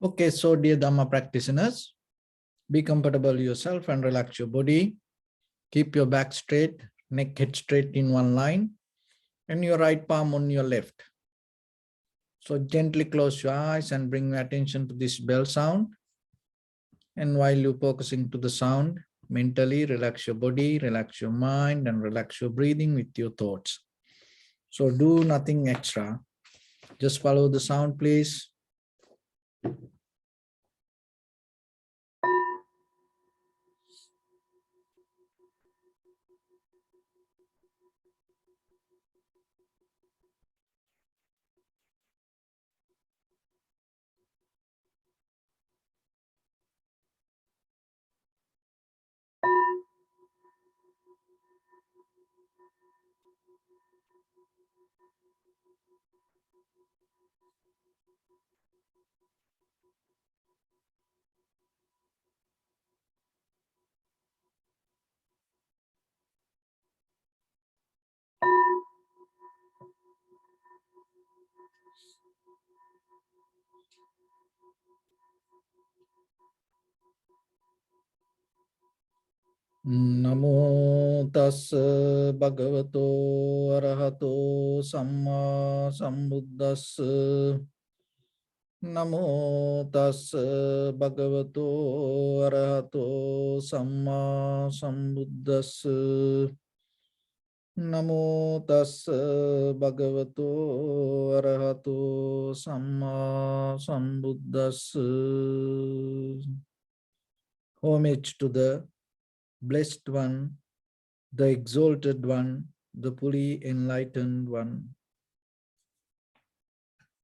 Okay, so dear Dharma practitioners, be comfortable yourself and relax your body. Keep your back straight, neck head straight in one line, and your right palm on your left. So gently close your eyes and bring your attention to this bell sound. And while you're focusing to the sound, mentally relax your body, relax your mind, and relax your breathing with your thoughts. So do nothing extra. Just follow the sound, please. Namo tassa bhagavato arahato samma sambuddhassa. Namo tassa bhagavato arahato samma sambuddhassa. Namo tassa bhagavato arahato samma sambuddhassa. Homage to the Blessed One, the Exalted One, the fully enlightened One.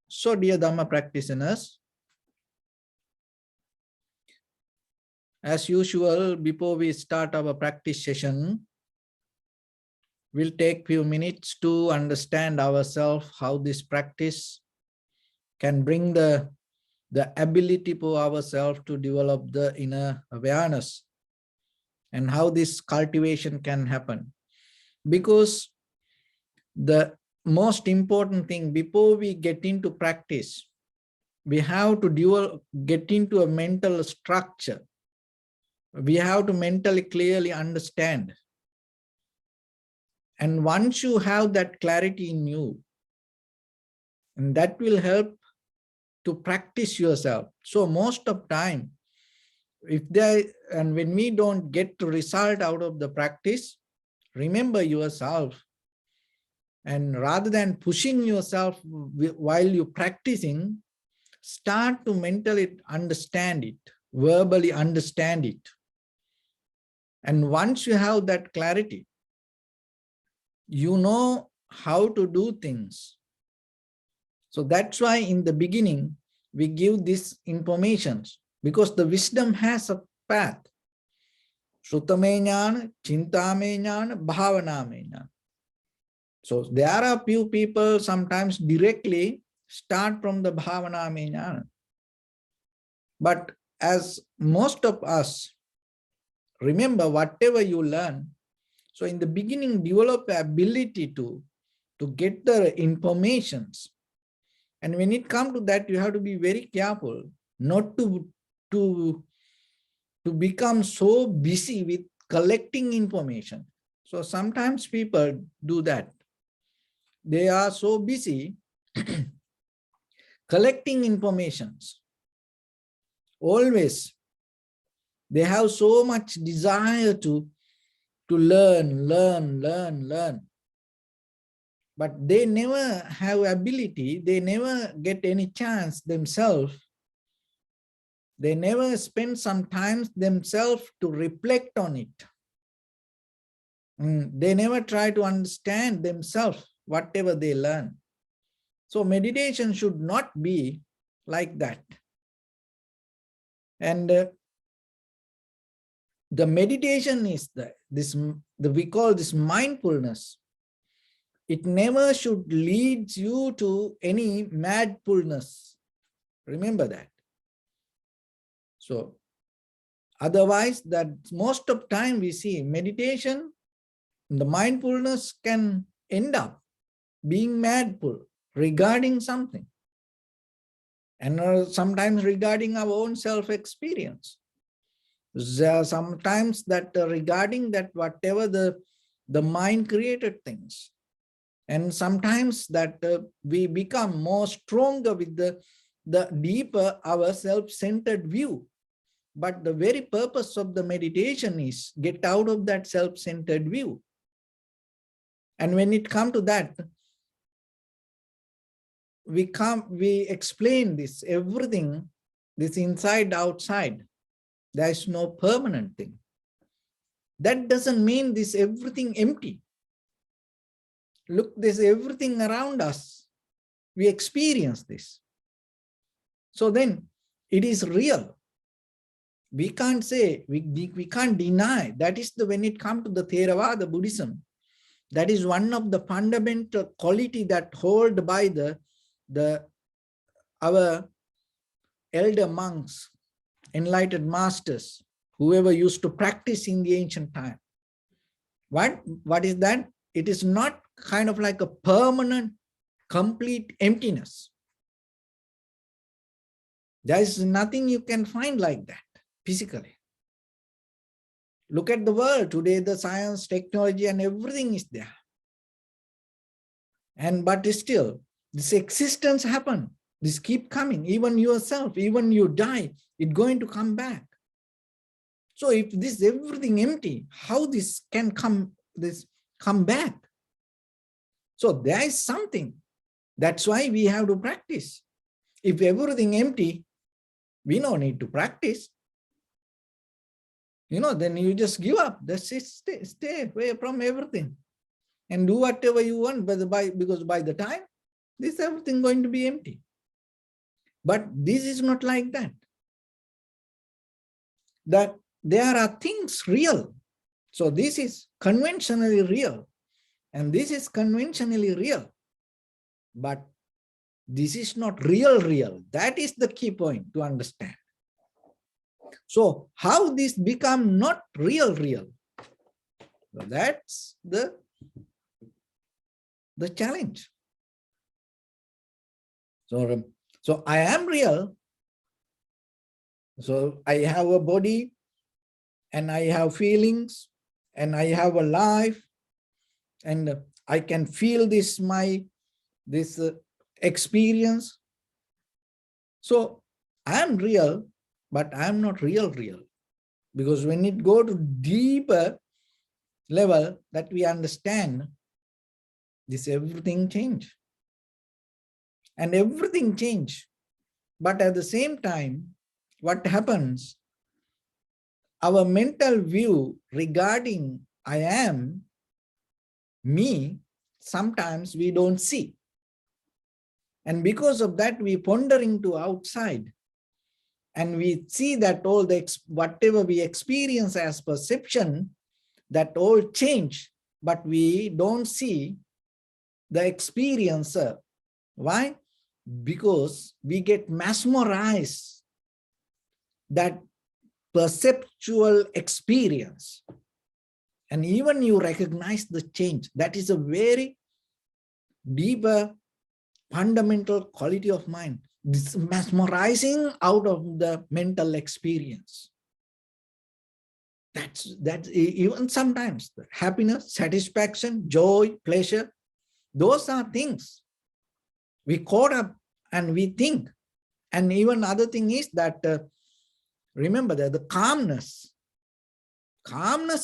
So, dear Dharma practitioners, as usual, before we start our practice session, we'll take few minutes to understand ourselves, how this practice can bring the ability for ourselves to develop the inner awareness, and how this cultivation can happen. Because the most important thing before we get into practice, we have to get into a mental structure. We have to mentally clearly understand. And once you have that clarity in you, and that will help to practice yourself. So most of time, when we don't get the result out of the practice, remember yourself. And rather than pushing yourself while you're practicing, start to mentally understand it, verbally understand it. And once you have that clarity, you know how to do things. So that's why in the beginning, we give this information, because the wisdom has a path. Shrutame jnana, chintame jnana, bhavaname jnana. So there are few people sometimes directly start from the bhavaname jnana. But as most of us, remember whatever you learn, so in the beginning, develop the ability to get the informations. And when it comes to that, you have to be very careful not to become so busy with collecting information. So sometimes people do that. They are so busy collecting informations. Always, they have so much desire to learn. But they never have ability, they never get any chance themselves. They never spend some time themselves to reflect on it. They never try to understand themselves, whatever they learn. So meditation should not be like that. And the meditation is we call this mindfulness. It never should lead you to any madfulness. Remember that. So otherwise, that most of time we see meditation, the mindfulness can end up being madful regarding something. and sometimes regarding our own self-experience. Sometimes that regarding that whatever the mind created things. And sometimes that we become more stronger with the deeper our self-centered view. But the very purpose of the meditation is get out of that self-centered view. And when it comes to that, we explain this, everything, this inside, outside. There is no permanent thing. That doesn't mean this everything empty. Look, there's everything around us. We experience this. So then it is real. We can't say, we can't deny. That is when it comes to the Theravada Buddhism, that is one of the fundamental quality that hold by our elder monks, enlightened masters, whoever used to practice in the ancient time. What is that? It is not kind of like a permanent, complete emptiness. There is nothing you can find like that physically. Look at the world today, the science, technology, and everything is there. But still, this existence happen. This keep coming. Even yourself, even you die, it's going to come back. So if this everything empty, how this can come back? So there is something. That's why we have to practice. If everything empty, we don't need to practice. Then you just give up. That's it. Stay away from everything and do whatever you want. Because by the time, this everything going to be empty. But this is not like that. That there are things real. So this is conventionally real. And this is conventionally real. But this is not real. That is the key point to understand. So how this become not real? So that's the challenge. So I am real. So I have a body and I have feelings and I have a life and I can feel this experience. So I am real, but I am not real. Because when it go to deeper level that we understand, this everything change. And everything change. But at the same time, what happens? Our mental view regarding I am, me, sometimes we don't see. And because of that, we pondering to outside. And we see that all whatever we experience as perception, that all change, but we don't see the experiencer. Why? Because we get mesmerized that perceptual experience. And even you recognize the change. That is a very deeper, fundamental quality of mind. This mesmerizing out of the mental experience. That's even sometimes happiness, satisfaction, joy, pleasure. Those are things we caught up and we think. And even other thing is that, remember that the calmness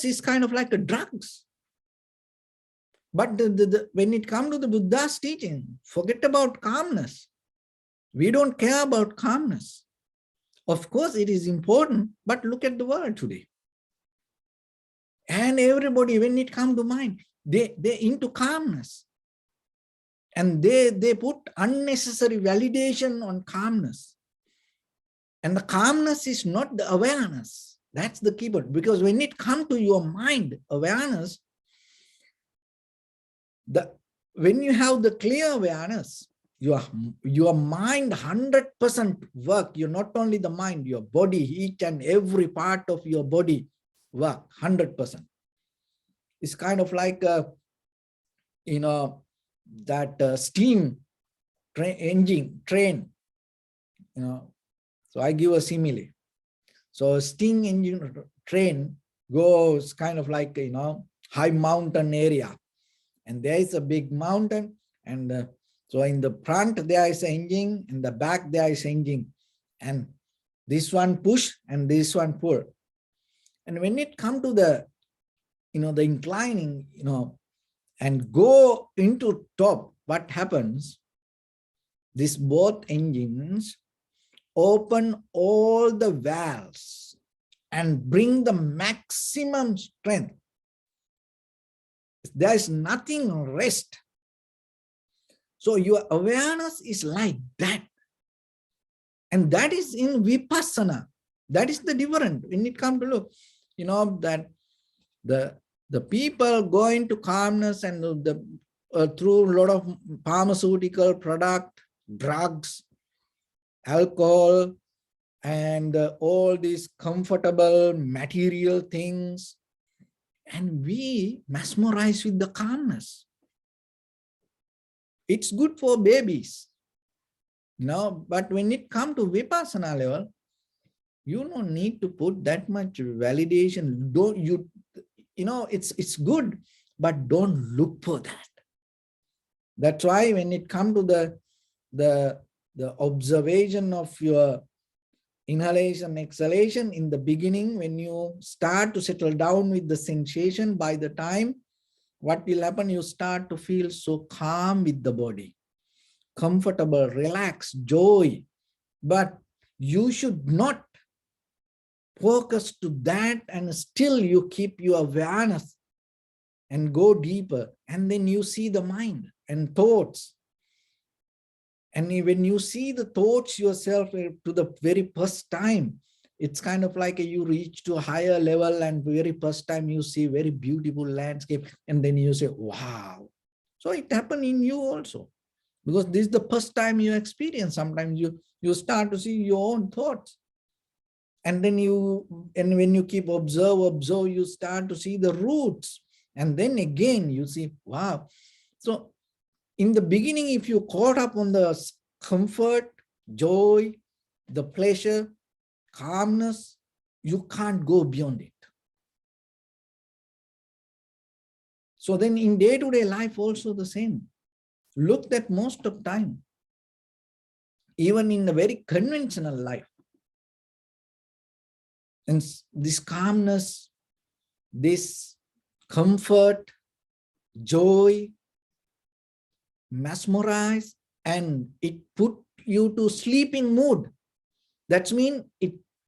is kind of like a drugs. But when it comes to the Buddha's teaching, forget about calmness. We don't care about calmness. Of course, it is important, but look at the world today. And everybody, when it comes to mind, they're into calmness. And they put unnecessary validation on calmness. And the calmness is not the awareness. That's the keyboard. Because when it comes to your mind, awareness, when you have the clear awareness, your mind 100% work. You're not only the mind, your body, each and every part of your body work 100%. It's kind of like, that steam train, So I give a simile. So a steam engine train goes kind of like, high mountain area. And there is a big mountain. And so in the front, there is an engine. In the back, there is an engine. And this one push and this one pull. And when it comes to the, the inclining, and go into top, what happens? These both engines open all the valves and bring the maximum strength. There is nothing rest. So your awareness is like that. And that is in Vipassana. That is the difference. When it comes to look, that the people go into calmness and through a lot of pharmaceutical product, drugs, alcohol, and all these comfortable material things. And we mesmerize with the calmness. It's good for babies. But when it comes to Vipassana level, you don't need to put that much validation. It's good, but don't look for that. That's why when it comes to the observation of your inhalation, exhalation, in the beginning, when you start to settle down with the sensation, by the time, what will happen? You start to feel so calm with the body, comfortable, relaxed, joy. But you should not focus to that, and still you keep your awareness and go deeper. And then you see the mind and thoughts. And when you see the thoughts yourself to the very first time, it's kind of like you reach to a higher level, and very first time you see very beautiful landscape, and then you say, wow. So it happened in you also, because this is the first time you experience. Sometimes you start to see your own thoughts. And then when you keep observe, you start to see the roots. And then again, you see, wow. So in the beginning, if you caught up on the comfort, joy, the pleasure, calmness, you can't go beyond it. So then in day-to-day life also the same. Look that most of time, even in a very conventional life, and this calmness, this comfort, joy, mesmerize, and it put you to sleeping mood. That means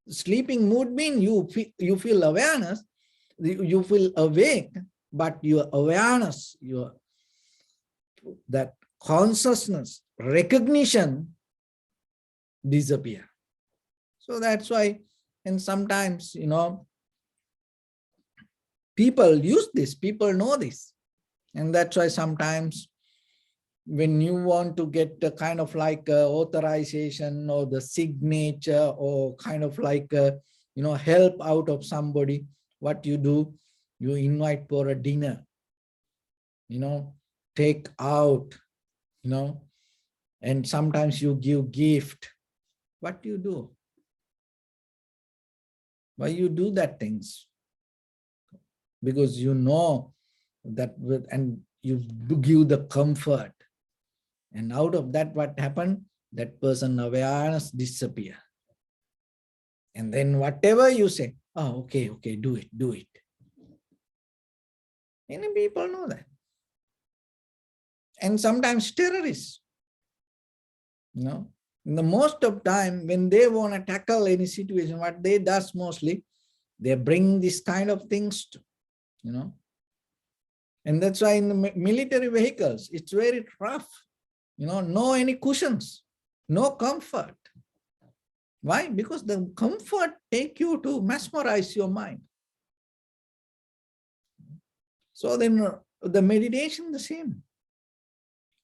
sleeping mood means you feel awareness, you feel awake, but your awareness, that consciousness, recognition disappear. So that's why, and sometimes, people use this, people know this. And that's why sometimes when you want to get the kind of like authorization or the signature, or kind of like, help out of somebody, what you do, you invite for a dinner, take out, and sometimes you give gift. What do you do? Why you do that things? Because you know that, and you give the comfort. And out of that, what happened? That person awareness disappear. And then whatever you say, oh, okay, do it. Many people know that. And sometimes terrorists, in the most of time, when they want to tackle any situation, what they does mostly, they bring this kind of things to, and that's why in the military vehicles, it's very rough, no any cushions, no comfort. Why? Because the comfort take you to mesmerize your mind. So then the meditation the same.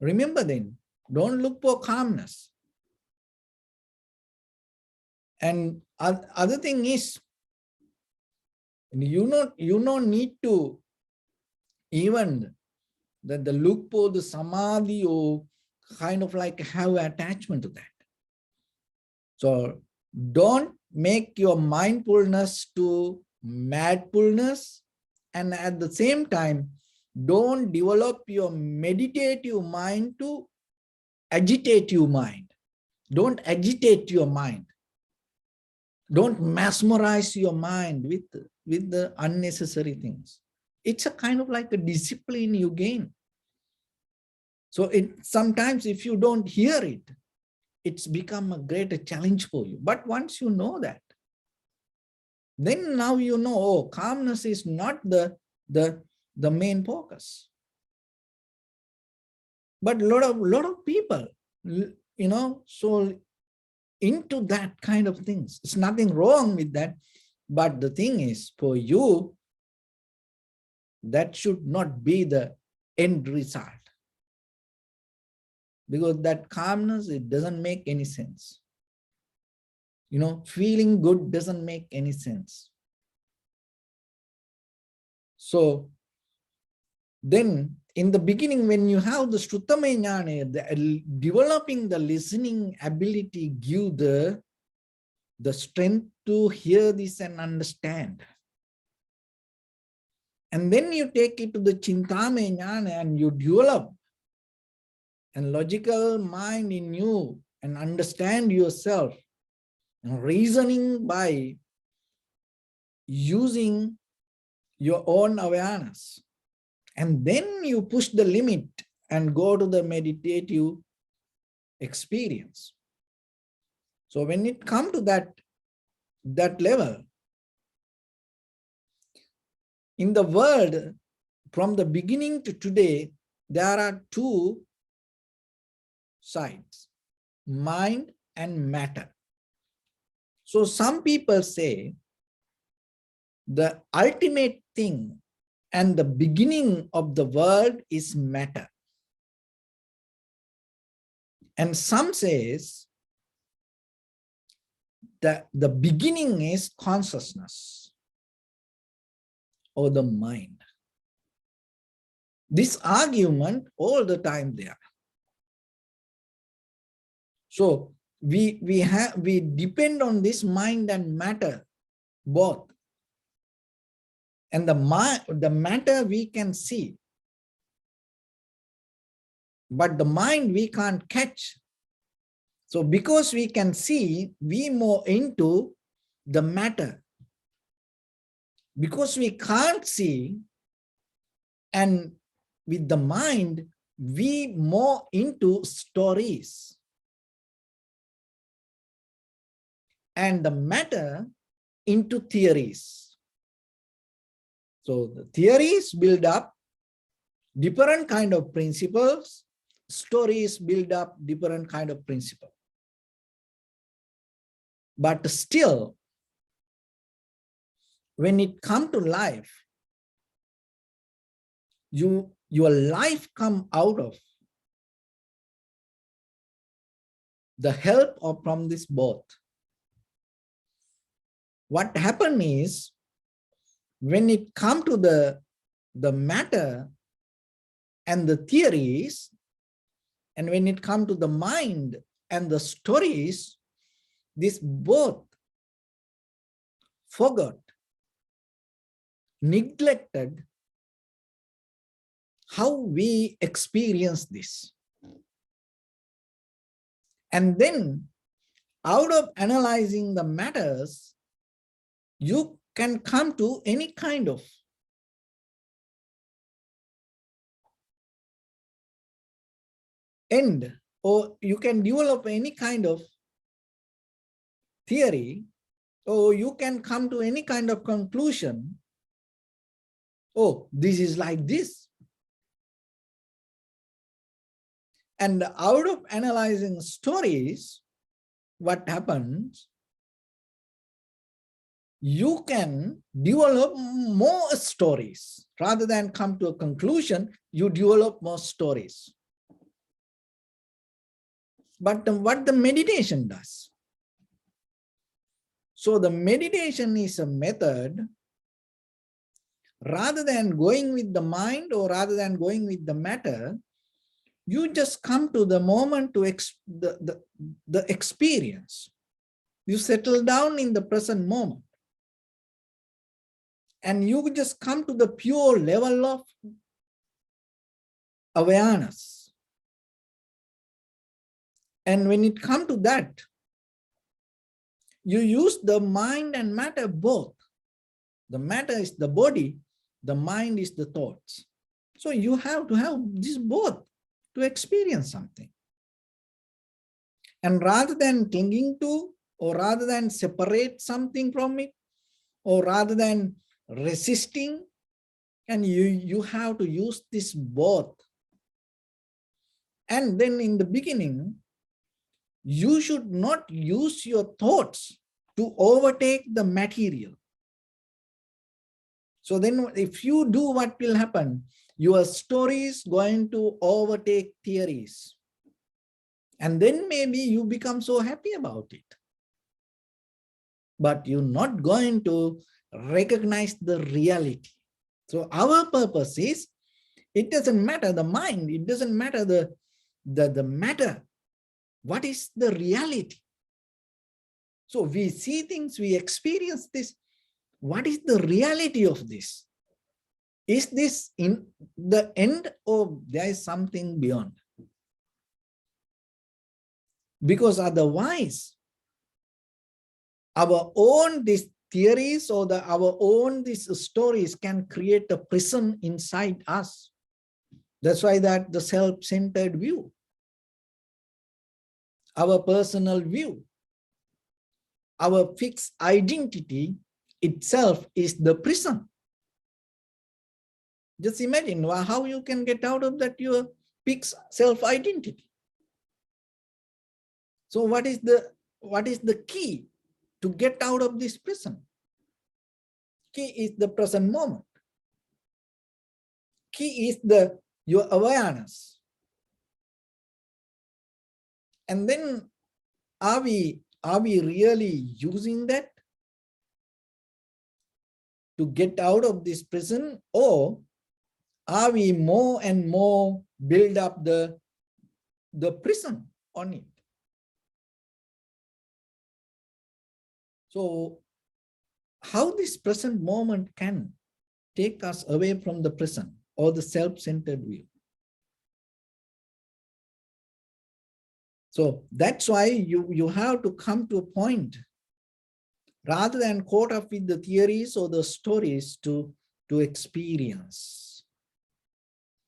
Remember then, don't look for calmness. And other thing is, you don't need to even the look for the samadhi, or kind of like have attachment to that. So don't make your mindfulness to madfulness, and at the same time, don't develop your meditative mind to agitative mind. Don't agitate your mind. Don't mesmerize your mind with the unnecessary things. It's a kind of like a discipline you gain. So sometimes if you don't hear it, it's become a greater challenge for you. But once you know that, then now you know, oh, calmness is not the main focus. But a lot of people, so into that kind of things. It's nothing wrong with that. But the thing is, for you, that should not be the end result. Because that calmness, it doesn't make any sense. Feeling good doesn't make any sense. So then in the beginning, when you have the Shruttamaya Jnana, developing the listening ability give the strength to hear this and understand. And then you take it to the Chintamaya Jnana and you develop a logical mind in you and understand yourself, and reasoning by using your own awareness. And then you push the limit and go to the meditative experience. So when it comes to that level, in the world, from the beginning to today, there are two sides, mind and matter. So some people say the ultimate thing and the beginning of the world is matter. And some says that the beginning is consciousness or the mind. This argument all the time there. So we depend on this mind and matter both. And the matter we can see, but the mind we can't catch. So because we can see, we more into the matter. Because we can't see, and with the mind, we more into stories. And the matter into theories. So the theories build up different kind of principles, stories build up different kind of principle. But still, when it comes to life, your life come out of the help of from this both. What happened is, when it comes to the matter and the theories, and when it comes to the mind and the stories, this both forgot, neglected how we experience this. And then out of analyzing the matters, you can come to any kind of end, or you can develop any kind of theory, or you can come to any kind of conclusion. Oh, this is like this. And out of analyzing stories, what happens? You can develop more stories. Rather than come to a conclusion, you develop more stories. But what the meditation does? So the meditation is a method, rather than going with the mind or rather than going with the matter, you just come to the moment to the experience. You settle down in the present moment. And you just come to the pure level of awareness. And when it comes to that, you use the mind and matter both. The matter is the body, the mind is the thoughts. So you have to have this both to experience something. And rather than clinging to, or rather than separate something from it, or rather than resisting, and you have to use this both. And then in the beginning, you should not use your thoughts to overtake the material. So then if you do, what will happen? Your story is going to overtake theories. And then maybe you become so happy about it. But you're not going to recognize the reality. So our purpose is, it doesn't matter the mind, it doesn't matter the matter. What is the reality? So we see things, we experience this. What is the reality of this? Is this in the end, or there is something beyond? Because otherwise, our own these theories or our own these stories can create a prison inside us. That's why that the self-centered view, our personal view, our fixed identity itself is the prison. Just imagine how you can get out of that your fixed self-identity. So what is the key to get out of this prison? Key is the present moment. Key is your awareness. And then are we really using that to get out of this prison, or are we more and more build up the prison on it? So how this present moment can take us away from the prison or the self-centered view? So that's why you have to come to a point, rather than caught up with the theories or the stories, to experience.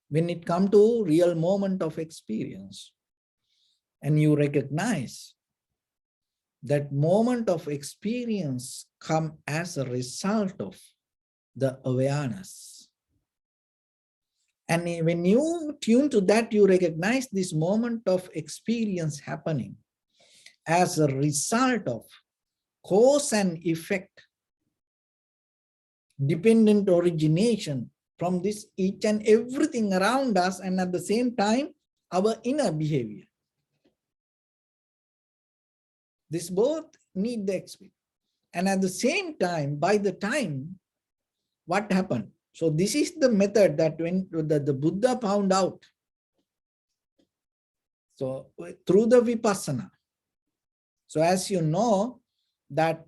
When it comes to real moment of experience, and you recognize that moment of experience come as a result of the awareness. And when you tune to that, you recognize this moment of experience happening as a result of cause and effect, dependent origination from this each and everything around us, and at the same time, our inner behavior. This both need the experience. And at the same time, by the time, what happened? So this is the method that when the Buddha found out. So through the Vipassana. So as you know, that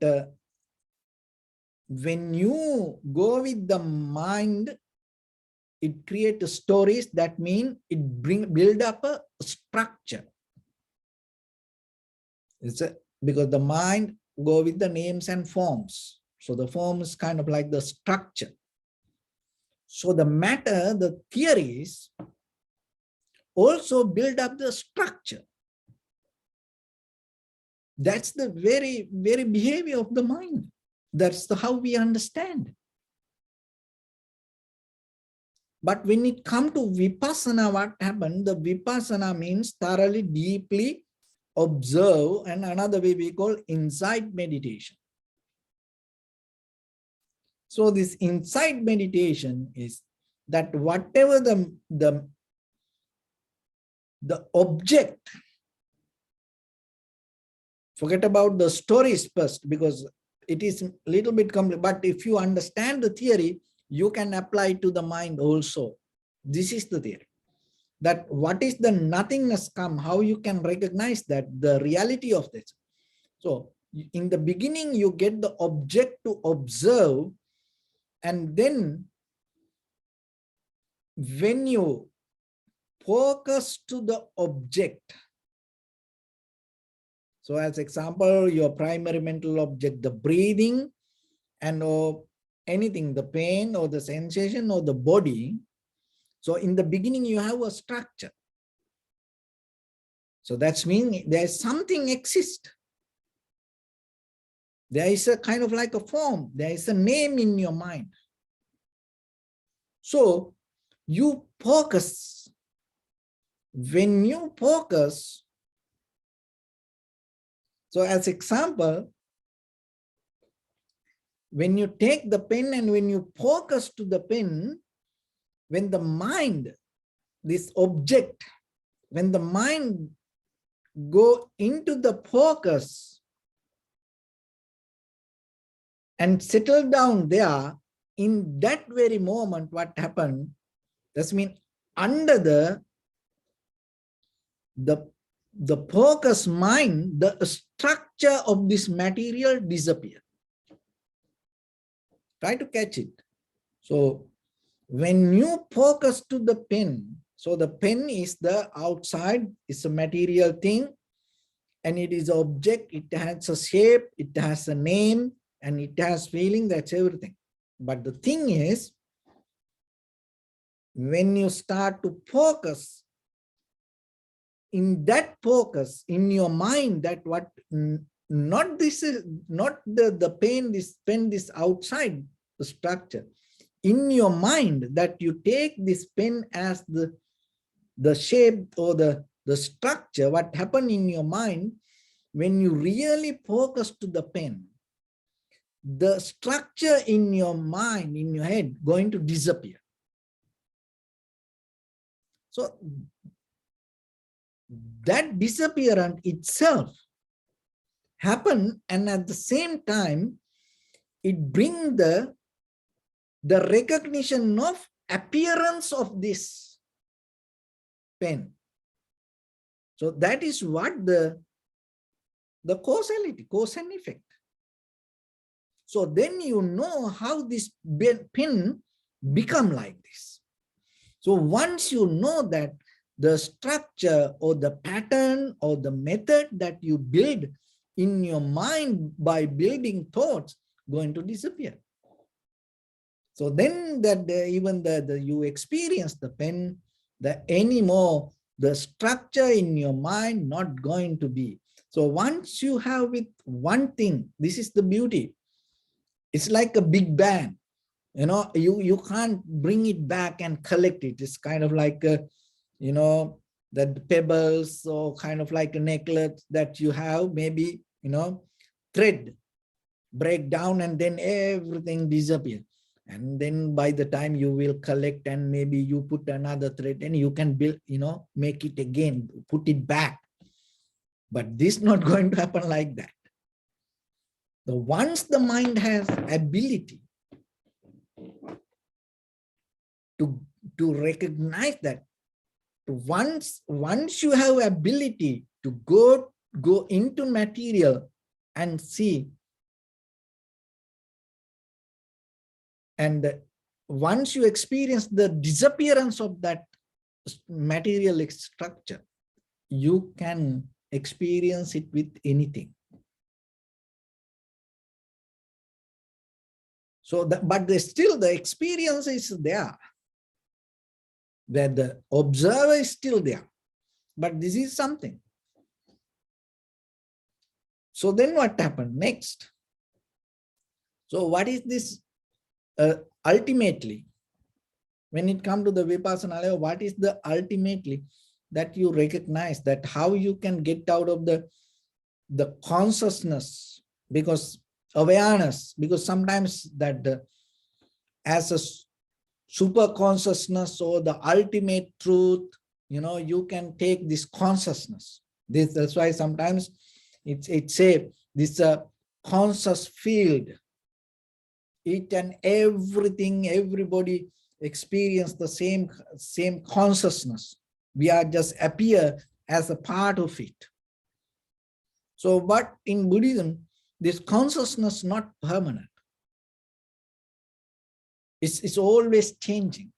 when you go with the mind, it creates stories. That means it build up a structure. Because the mind go with the names and forms. So the form is kind of like the structure. So the matter, the theories also build up the structure. That's the very, very behavior of the mind. That's how we understand. But when it comes to Vipassana, what happened? The Vipassana means thoroughly, deeply observe, and another way we call insight meditation. So this insight meditation is that whatever the object, forget about the stories first, because it is a little bit complex, but if you understand the theory, you can apply it to the mind also. This is the theory. That what is the nothingness come, how you can recognize that, the reality of this. So In the beginning, you get the object to observe, and then when you focus to the object, so as example, your primary mental object, the breathing, and or anything, the pain or the sensation or the body. So in the beginning, you have a structure. So that's mean there's something exists. There is a kind of like a form. There is a name in your mind. So you focus. When you focus, so as example, when you take the pen and when you focus to the pen, when the mind, this object, when the mind go into the focus and settle down there, in that very moment, what happened? That's mean under the focus mind, the structure of this material disappear. Try to catch it. So when you focus to the pen, so the pen is the outside, it's a material thing, and it is an object, it has a shape, it has a name, and it has feeling, that's everything. But the thing is, when you start to focus, in that focus, in your mind, that what, not this is, not the pen, this outside the structure. In your mind, that you take this pen as the shape or the structure, what happened in your mind, when you really focus to the pen, the structure in your mind, in your head, going to disappear. So that disappearance itself happened, and at the same time, it brings the recognition of appearance of this pen. So that is what the causality, cause and effect. So then you know how this pen become like this. So once you know that, the structure or the pattern or the method that you build in your mind by building thoughts going to disappear. So then that even you experience the pen, the anymore, the structure in your mind not going to be. So once you have with one thing, this is the beauty. It's like a big bang. You know, you can't bring it back and collect it. It's kind of like a, you know, that pebbles or kind of like a necklace that you have, maybe, you know, thread break down and then everything disappear. And then by the time you will collect and maybe you put another thread and you can build, you know, make it again, put it back. But this is not going to happen like that. So once the mind has ability to recognize that, once you have ability to go into material and see, and once you experience the disappearance of that material structure, you can experience it with anything. So but still the experience is there, where the observer is still there, but this is something. So then what happened next? So what is this ultimately, when it comes to the vipassana level, what is the ultimately that you recognize, that how you can get out of the consciousness, because awareness, because sometimes that as a super consciousness or the ultimate truth, you know, you can take this consciousness. That's why sometimes it's a this conscious field. Each and everything, everybody experience the same consciousness. We are just appear as a part of it. So, but in Buddhism, this consciousness not permanent. It's always changing.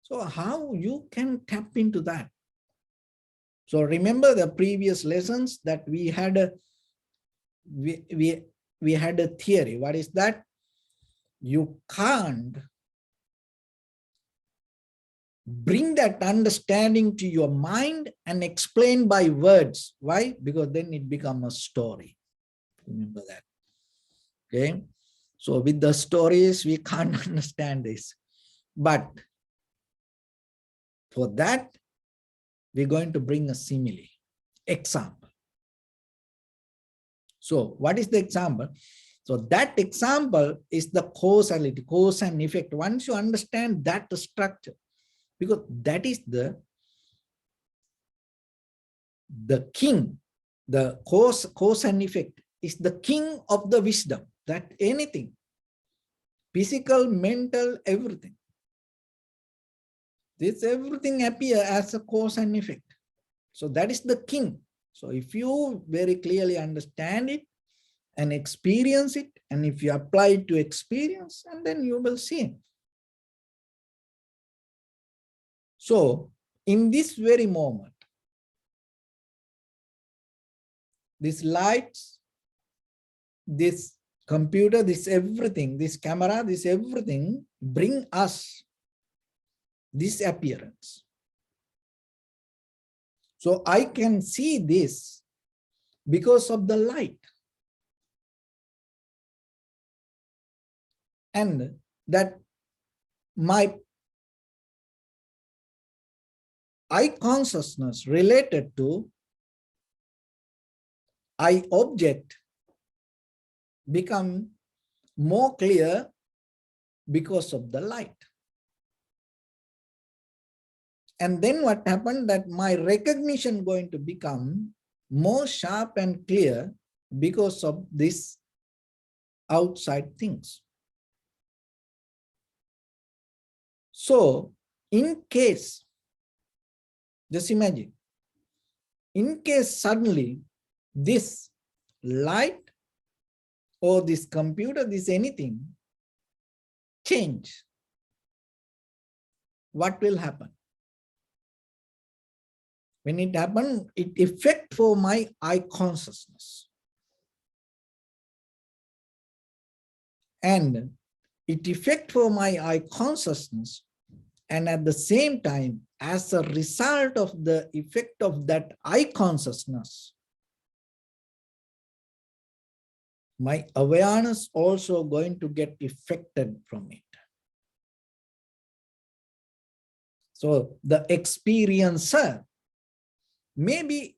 So how you can tap into that? So remember the previous lessons that we had we had a theory. What is that? You can't bring that understanding to your mind and explain by words. Why? Because then it becomes a story. Remember that. Okay. So with the stories, we can't understand this. But for that, we're going to bring a simile, example. So what is the example? So that example is the causality, cause and effect. Once you understand that structure, because that is the king, the cause and effect is the king of the wisdom, that anything, physical, mental, everything. This everything appear as a cause and effect. So that is the king. So if you very clearly understand it and experience it, and if you apply it to experience, and then you will see. So in this very moment, these lights, this computer, this everything, this camera, this everything bring us this appearance. So I can see this because of the light. And that my eye consciousness related to eye object become more clear because of the light. And then what happened, that my recognition going to become more sharp and clear because of this outside things. So in case, just imagine, in case suddenly this light or this computer, this anything change, what will happen? When it happens, it affect for my eye consciousness. And it affect for my eye consciousness, and at the same time, as a result of the effect of that eye consciousness, my awareness also going to get affected from it. So the experiencer, maybe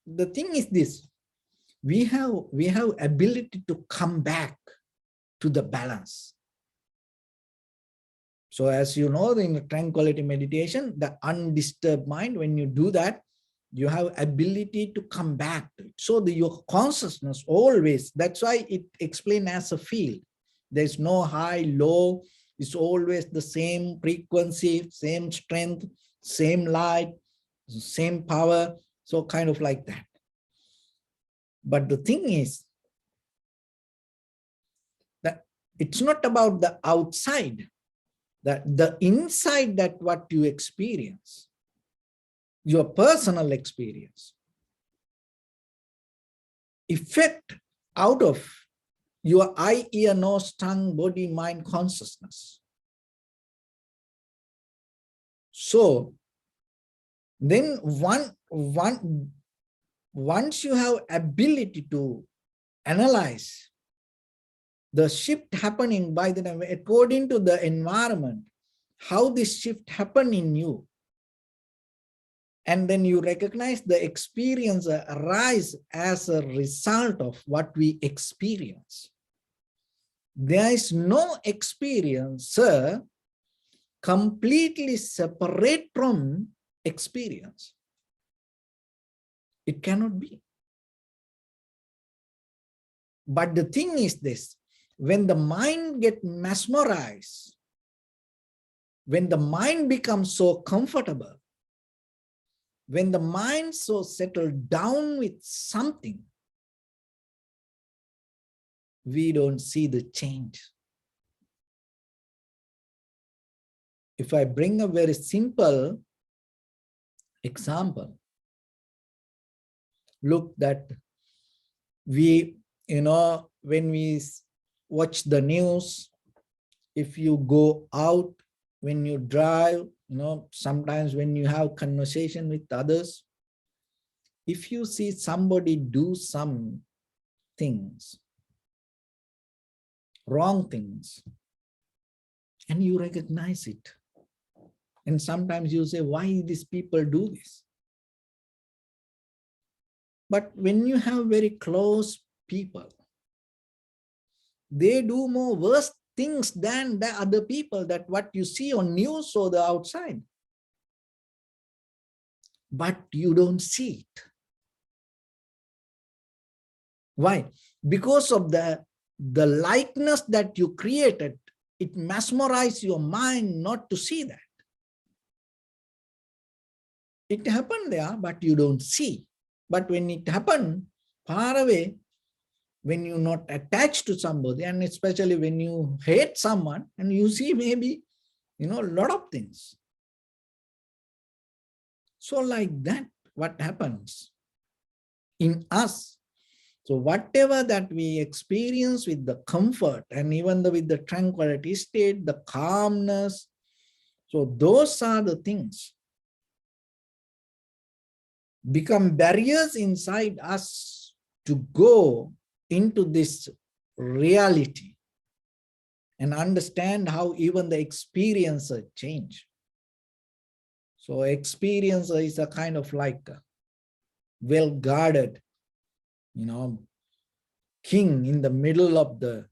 the thing is this, we have ability to come back to the balance. So as you know, in the tranquility meditation, the undisturbed mind, when you do that, you have ability to come back to it. So your consciousness always, that's why it explained as a field. There's no high, low, it's always the same frequency, same strength, same light, same power, so kind of like that. But the thing is that it's not about the outside, that the inside, that what you experience, your personal experience, effect out of your eye, ear, nose, tongue, body, mind, consciousness. So then once you have ability to analyze the shift happening by the time, according to the environment, how this shift happened in you, and then you recognize the experience arise as a result of what we experience. There is no experiencer completely separate from experience. It cannot be. But the thing is this, when the mind gets mesmerized, when the mind becomes so comfortable, when the mind so settled down with something, we don't see the change. If I bring a very simple example, look that we, when we watch the news, if you go out, when you drive, sometimes when you have conversation with others, if you see somebody do some things, wrong things, and you recognize it, and sometimes you say, why these people do this? But when you have very close people, they do more worse things than the other people, that what you see on news or the outside. But you don't see it. Why? Because of the likeness that you created, it mesmerizes your mind not to see that. It happened there, but you don't see. But when it happened far away, when you're not attached to somebody, and especially when you hate someone, and you see maybe, a lot of things. So like that, what happens in us? So whatever that we experience with the comfort and even with the tranquility state, the calmness, so those are the things become barriers inside us to go into this reality and understand how even the experiencer change. So experiencer is a kind of like a well-guarded, king in the middle of the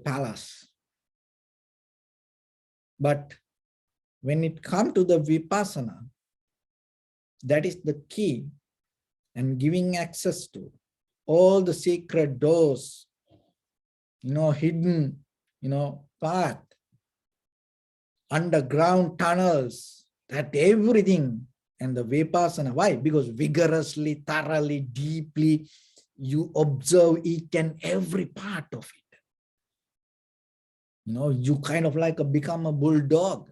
palace. But when it comes to the vipassana, that is the key, and giving access to all the secret doors, hidden, path, underground tunnels, that everything. And the vipassana, why? Because vigorously, thoroughly, deeply, you observe each and every part of it. You kind of like become a bulldog,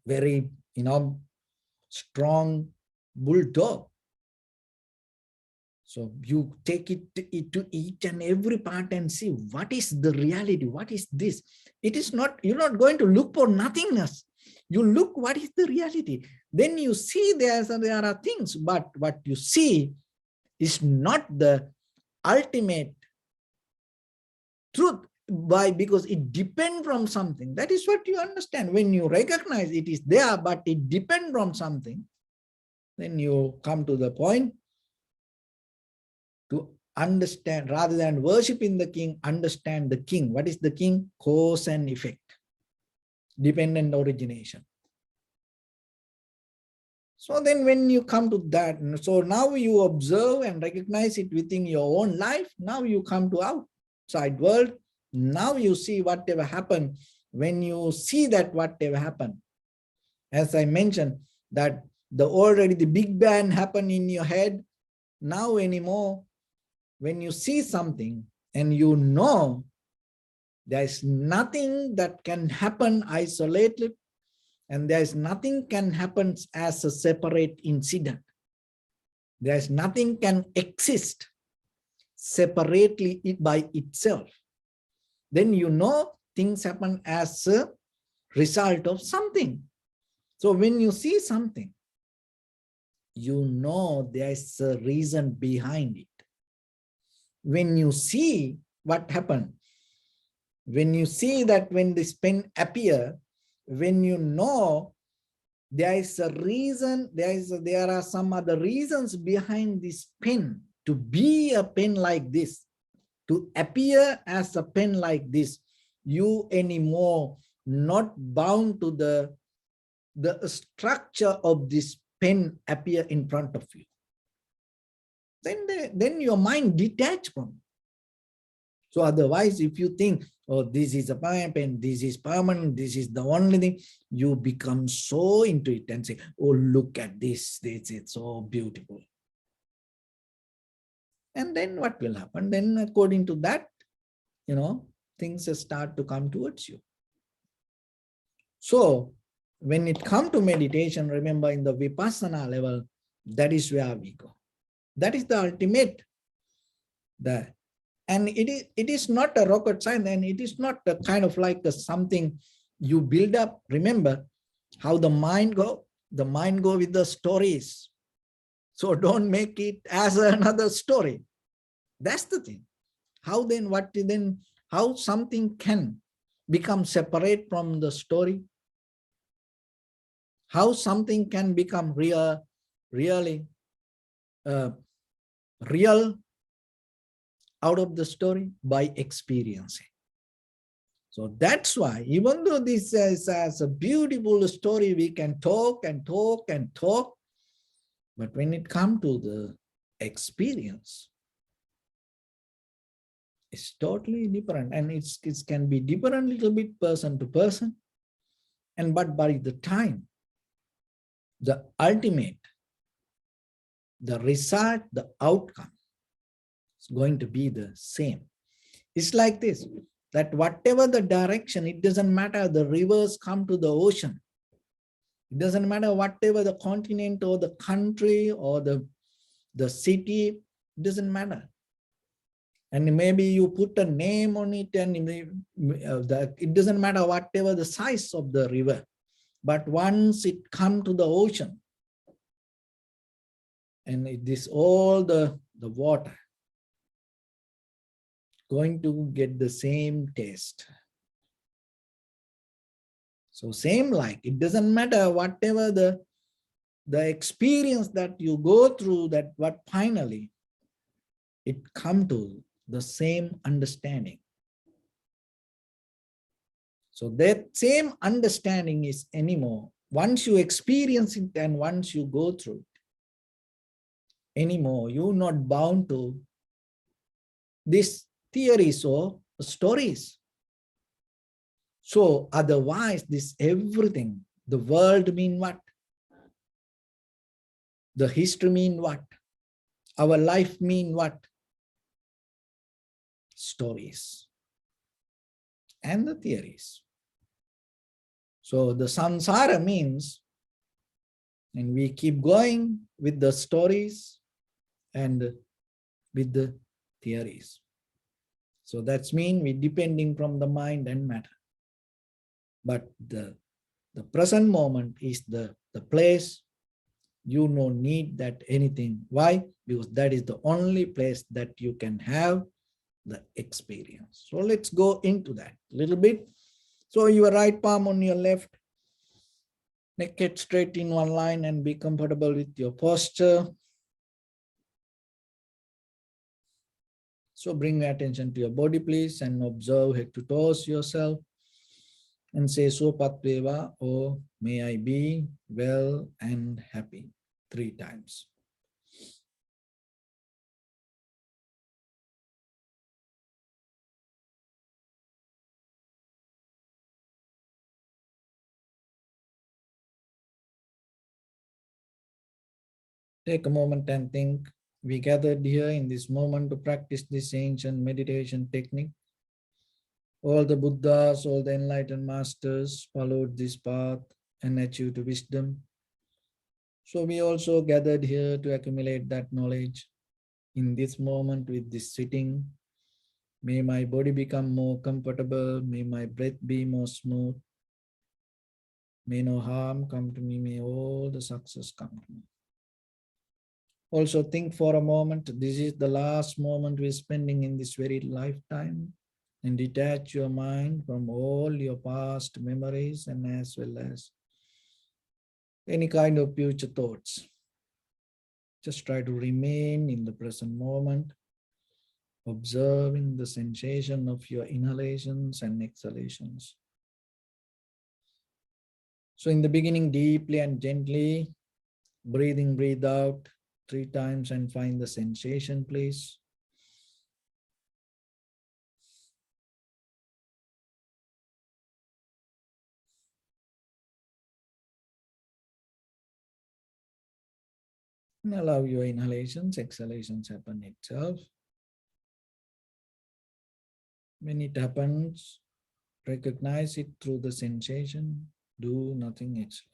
very, strong bulldog. So you take it to each and every part and see what is the reality, what is this? It is not, you're not going to look for nothingness. You look what is the reality. Then you see there are things, but what you see is not the ultimate truth. Why? Because it depends from something. That is what you understand. When you recognize it is there, but it depends from something, then you come to the point to understand, rather than worshiping the king, understand the king. What is the king? Cause and effect, dependent origination. So then when you come to that, so now you observe and recognize it within your own life. Now you come to outside world. Now you see whatever happened. When you see that whatever happened, as I mentioned, that already the big bang happened in your head. Now anymore, when you see something and there's nothing that can happen isolated, and there's nothing can happen as a separate incident. There's nothing can exist separately by itself. Then things happen as a result of something. So when you see something, there's a reason behind it. When you see what happened, when you see that when this pen appear, when there is a reason, there are some other reasons behind this pen to be a pen like this, to appear as a pen like this, you anymore not bound to the structure of this pen appear in front of you. Then your mind detached from it. So otherwise, if you think, oh, this is a pen, this is permanent, this is the only thing, you become so into it and say, oh, look at this is so beautiful. And then what will happen? Then according to that, things start to come towards you. So when it comes to meditation, remember in the Vipassana level, that is where we go. That is the ultimate. And it is not a rocket science, and it is not a kind of like something you build up. Remember how the mind go? The mind go with the stories. So don't make it as another story. That's the thing. How something can become separate from the story? How something can become really real out of the story? By experiencing. So that's why, even though this is as a beautiful story, we can talk and talk and talk, but when it comes to the experience, it's totally different, and it can be different a little bit person to person, and but by the time, the ultimate, the result, the outcome is going to be the same. It's like this, that whatever the direction, it doesn't matter, the rivers come to the ocean. It doesn't matter whatever the continent or the country or the city, it doesn't matter. And maybe you put a name on it, and it doesn't matter whatever the size of the river. But once it comes to the ocean, and it is all the water going to get the same taste. So same like, it doesn't matter whatever the experience that you go through, that what finally it come to the same understanding. So that same understanding is anymore. Once you experience it and once you go through it, anymore, you're not bound to these theories or stories. So otherwise, this everything, the world mean what? The history mean what? Our life mean what? Stories and the theories. So the samsara means, and we keep going with the stories and with the theories. So that's mean we depending from the mind and matter. But the present moment is the place. You no need that anything. Why? Because that is the only place that you can have the experience. So let's go into that a little bit. So your right palm on your left, neck straight in one line, and be comfortable with your posture. So bring your attention to your body, please, and observe head to toes yourself. And say Sopat Veva, or may I be well and happy 3 times. Take a moment and think. We gathered here in this moment to practice this ancient meditation technique. All the Buddhas, all the enlightened masters followed this path and achieved wisdom. So we also gathered here to accumulate that knowledge. In this moment with this sitting, may my body become more comfortable, may my breath be more smooth, may no harm come to me, may all the success come to me. Also think for a moment, this is the last moment we're spending in this very lifetime, and detach your mind from all your past memories and as well as any kind of future thoughts. Just try to remain in the present moment, observing the sensation of your inhalations and exhalations. So in the beginning, deeply and gently, breathe in, breathe out 3 times and find the sensation, please. And allow your inhalations, exhalations happen itself. When it happens, recognize it through the sensation. Do nothing extra.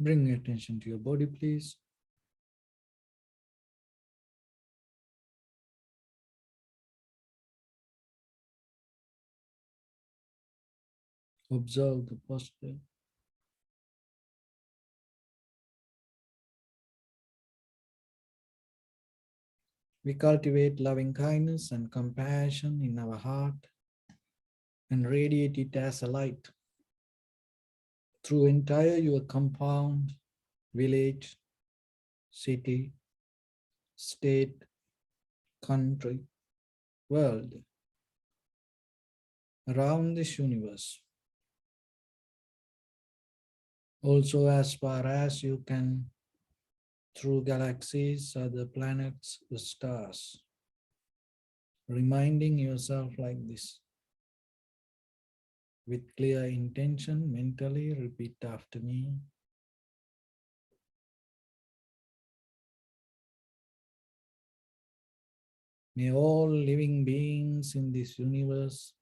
Bring your attention to your body, please. Observe the posture. We cultivate loving kindness and compassion in our heart and radiate it as a light through entire your compound, village, city, state, country, world, around this universe. Also, as far as you can, through galaxies, other planets, the stars, reminding yourself like this. With clear intention, mentally repeat after me. May all living beings in this universe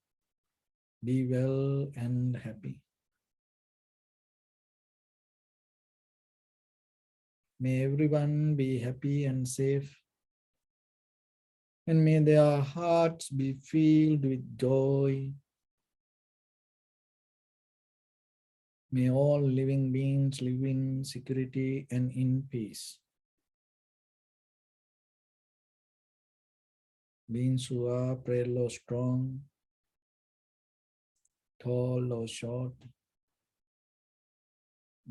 be well and happy. May everyone be happy and safe. And may their hearts be filled with joy. May all living beings live in security and in peace. Beings who are frail or strong, tall or short,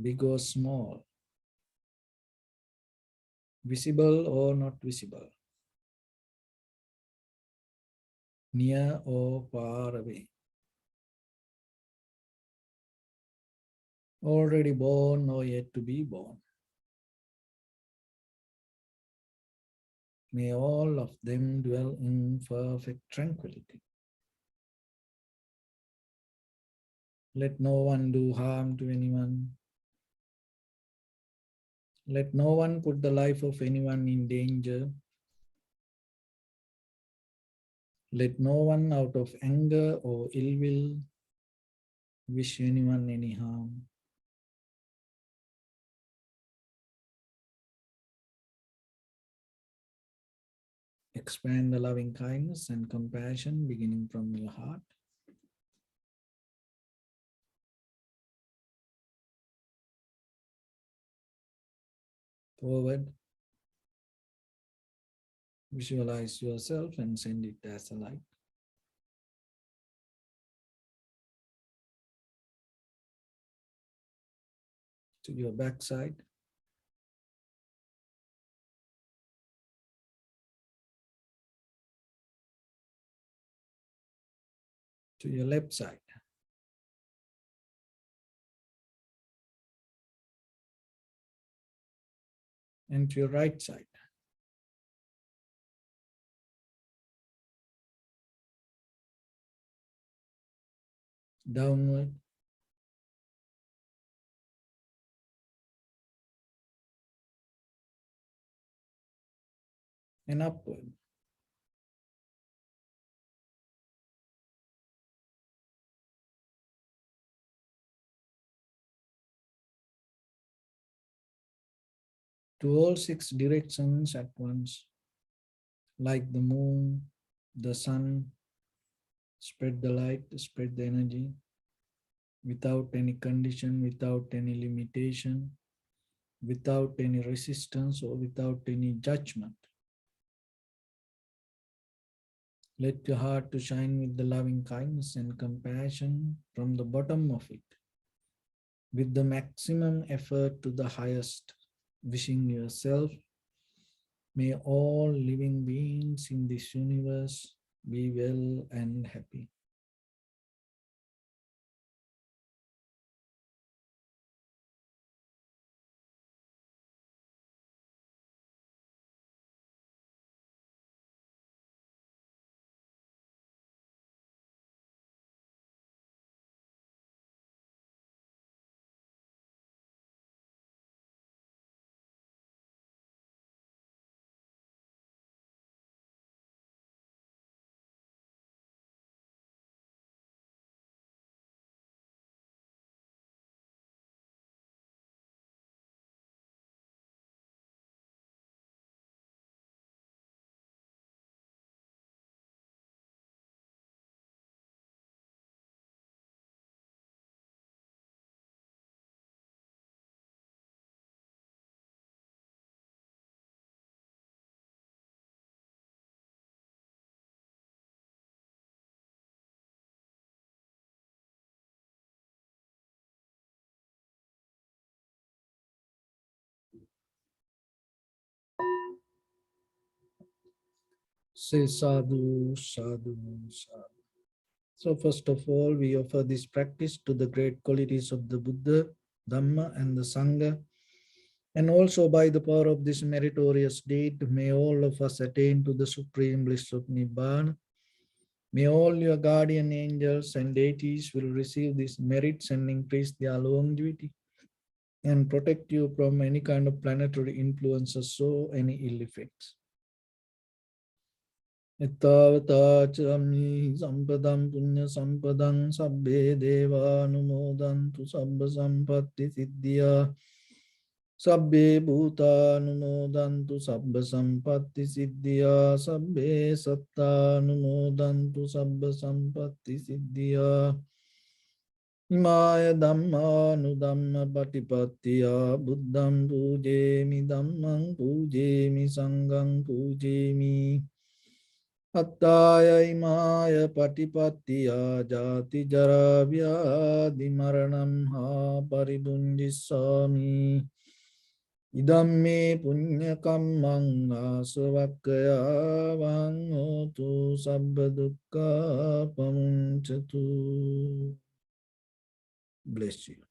big or small, visible or not visible, near or far away, already born or yet to be born. May all of them dwell in perfect tranquility. Let no one do harm to anyone. Let no one put the life of anyone in danger. Let no one out of anger or ill will wish anyone any harm. Expand the loving kindness and compassion beginning from your heart. Forward. Visualize yourself and send it as a light. To your backside. To your left side. And to your right side. Downward. And upward. To all 6 directions at once. Like the moon, the sun, spread the light, spread the energy without any condition, without any limitation, without any resistance or without any judgment. Let your heart to shine with the loving kindness and compassion from the bottom of it, with the maximum effort to the highest, wishing yourself, may all living beings in this universe be well and happy. Say sadhu, sadhu, sadhu. So first of all, we offer this practice to the great qualities of the Buddha, Dhamma, and the Sangha. And also by the power of this meritorious deed, may all of us attain to the supreme bliss of Nibbana. May all your guardian angels and deities will receive these merits and increase their longevity and protect you from any kind of planetary influences or any ill effects. Ittavata sampadam punya sampadam sabbe deva anumodantu sabba sampatti siddhya sabbe bhuta anumodantu sabba sampatti siddhya sabbe satta anumodantu sabba sampatti siddhya Imaya Dhamma Nudhamma Patipattiya Buddham Pujemi Dhammam Pujemi Sangham Pujemi Attaya Imaya Patipattiya Jati Jara Vyadi Maranam Ha Paribunjisami Idamme Punya Kammang Asavakkaya Vangotu Sabba Dukkha Pamunchatu. Bless you.